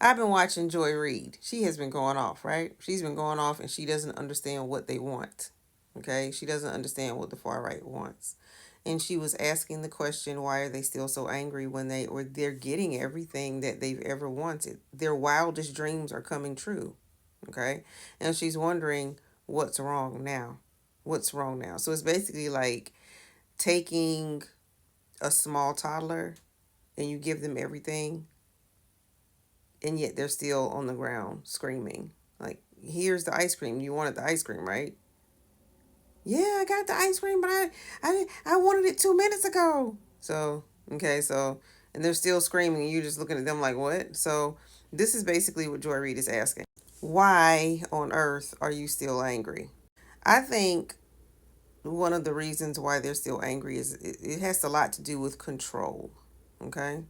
I've been watching Joy Reid. She has been going off, right? She's been going off and she doesn't understand what they want. Okay? She doesn't understand what the far right wants. And she was asking the question, why are they still so angry when they're getting everything that they've ever wanted? Their wildest dreams are coming true. Okay? And she's wondering what's wrong now. What's wrong now? So it's basically like taking a small toddler and you give them everything and yet they're still on the ground screaming. Like, here's the ice cream. You wanted the ice cream, right? Yeah, I got the ice cream, but I wanted it 2 minutes ago. So, okay, so, and they're still screaming, and you're just looking at them like, what? So, this is basically what Joy Reid is asking. Why on earth are you still angry? I think one of the reasons why they're still angry is it has a lot to do with control. Okay?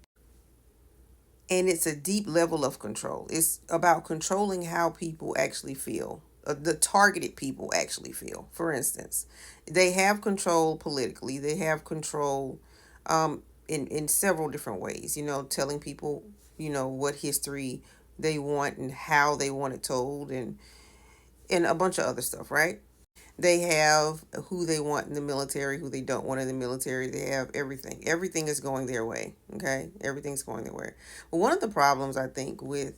And it's a deep level of control. It's about controlling how people actually feel. The targeted people actually feel. For instance, they have control politically. They have control in several different ways. Telling people what history they want and how they want it told, and a bunch of other stuff. Right? They have who they want in the military, who they don't want in the military. They have everything. Everything is going their way. Okay, everything's going their way. But one of the problems I think with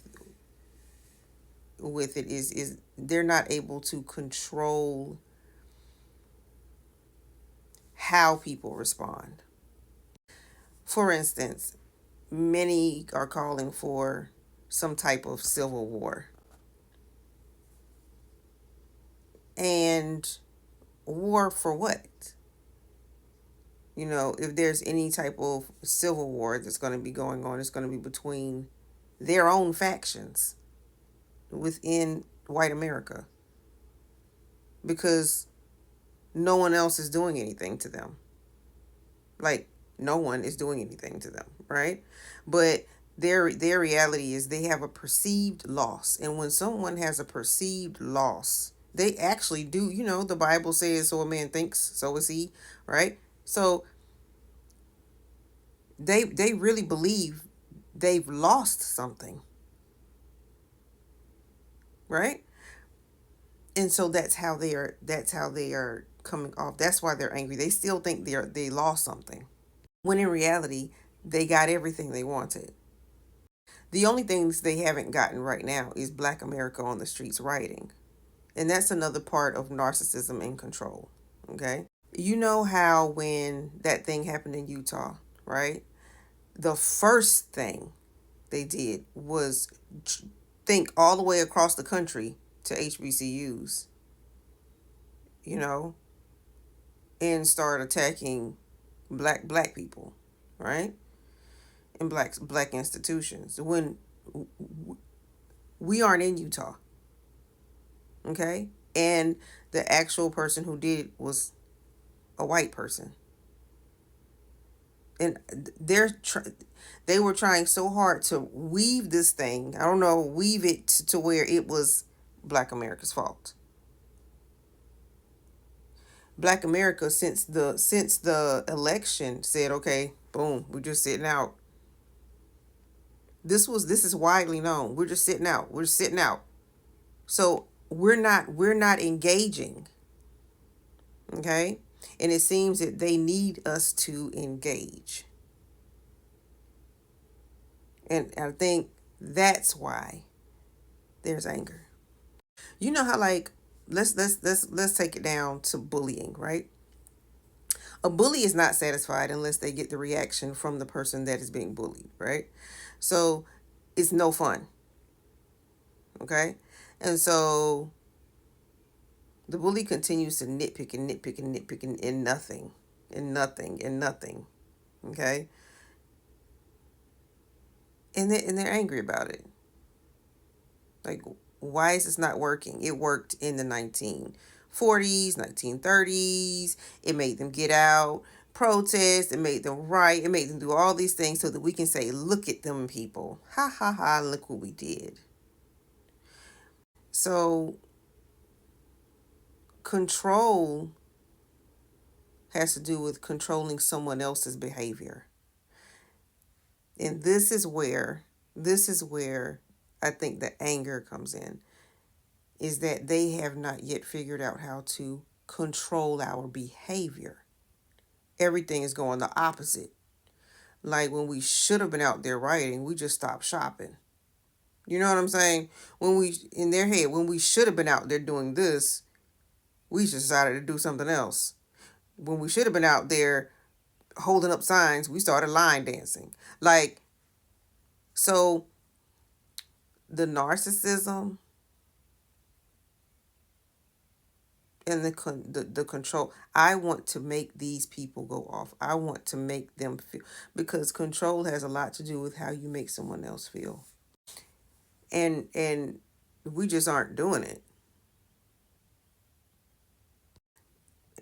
it is they're not able to control how people respond. For instance, many are calling for some type of civil war, and war for what? If there's any type of civil war that's going to be going on, it's going to be between their own factions within white America because no one else is doing anything to them. Like, no one is doing anything to them, right? But their reality is they have a perceived loss. And when someone has a perceived loss, they actually do, the Bible says, so a man thinks, so is he, right? So they really believe they've lost something, right? And so that's how they are coming off. That's why they're angry. They still think they lost something, when in reality they got everything they wanted. The only things they haven't gotten right now is Black America on the streets rioting, and that's another part of narcissism and control. Okay, you know how when that thing happened in Utah, right? The first thing they did was think all the way across the country to HBCUs, you know, and start attacking black people, right? And black institutions when we aren't in Utah, okay? And the actual person who did it was a white person. And they were trying so hard to weave this thing. I don't know, weave it to where it was Black America's fault. Black America, since the election, said, okay, boom, we're just sitting out. This is widely known. We're just sitting out. We're sitting out. So we're not engaging. Okay? And it seems that they need us to engage. And I think that's why there's anger. You know how, like, let's take it down to bullying, right? A bully is not satisfied unless they get the reaction from the person that is being bullied, right? So it's no fun. Okay? And so the bully continues to nitpick and nitpick and nitpick and nothing. And nothing and nothing. Okay? And they're angry about it. Like, why is this not working? It worked in the 1940s, 1930s. It made them get out, protest. It made them write. It made them do all these things so that we can say, look at them people. Ha ha ha, look what we did. So, control has to do with controlling someone else's behavior. And this is where I think the anger comes in, is that they have not yet figured out how to control our behavior. Everything is going the opposite. Like when we should have been out there writing, we just stopped shopping. You know what I'm saying? When we, in their head, when we should have been out there doing this, we just decided to do something else. When we should have been out there holding up signs, we started line dancing. Like, so the narcissism and the control. I want to make these people go off. I want to make them feel, because control has a lot to do with how you make someone else feel. And we just aren't doing it.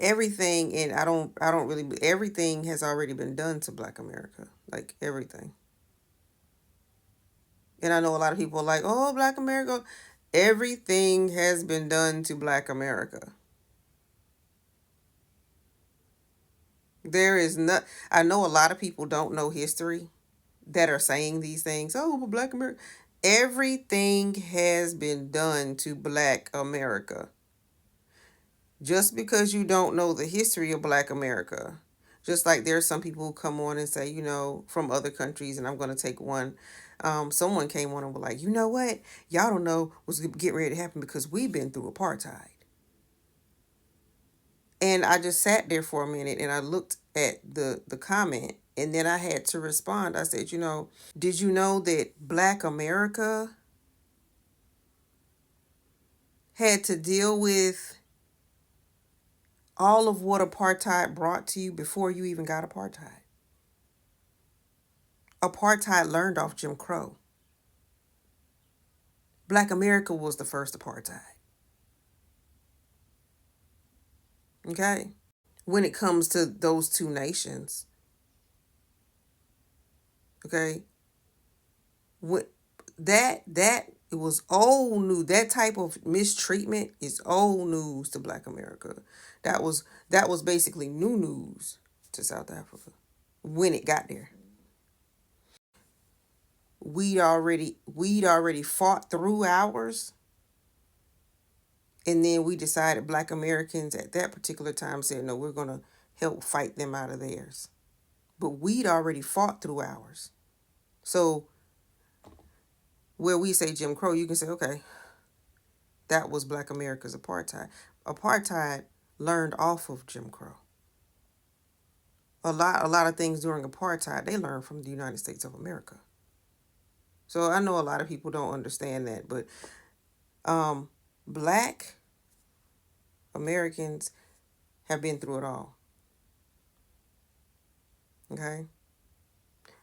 Everything, and I don't really, everything has already been done to Black America. Like everything. And I know a lot of people are like, "Oh, Black America." Everything has been done to Black America. There is not, I know a lot of people don't know history that are saying these things. Oh, but Black America. Everything has been done to Black America. Just because you don't know the history of Black America, just like there's some people who come on and say, from other countries, and I'm going to take one. Someone came on and was like, you know what? Y'all don't know what's getting ready to happen because we've been through apartheid. And I just sat there for a minute and I looked at the comment, and then I had to respond. I said, did you know that Black America had to deal with all of what apartheid brought to you before you even got apartheid? Apartheid learned off Jim Crow. Black America was the first apartheid. Okay? When it comes to those two nations, okay? What that it was old news. That type of mistreatment is old news to Black America. That was basically new news to South Africa when it got there. We'd already fought through ours, and then we decided, Black Americans at that particular time said, no, we're gonna help fight them out of theirs. But we'd already fought through ours. So where we say Jim Crow, you can say, okay, that was Black America's apartheid. Apartheid learned off of Jim Crow. A lot of things during apartheid they learned from the United States of America. So I know a lot of people don't understand that, but um, Black Americans have been through it all. Okay,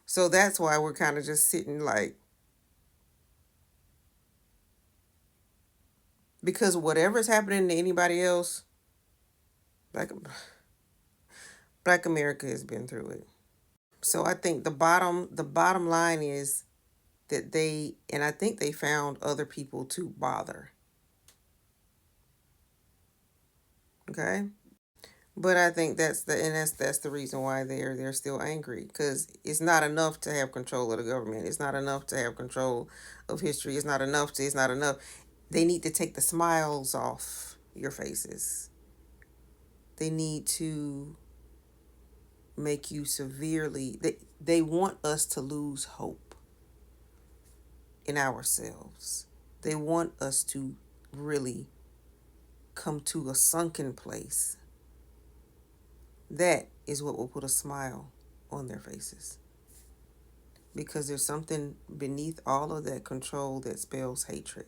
so that's why we're kind of just sitting like, because whatever's happening to anybody else, Black Black America has been through it. So I think the bottom line is that I think they found other people to bother. Okay? But I think that's the reason why they're still angry, because it's not enough to have control of the government. It's not enough to have control of history. It's not enough. They need to take the smiles off your faces. They need to make you severely, they want us to lose hope in ourselves. They want us to really come to a sunken place. That is what will put a smile on their faces. Because there's something beneath all of that control that spells hatred.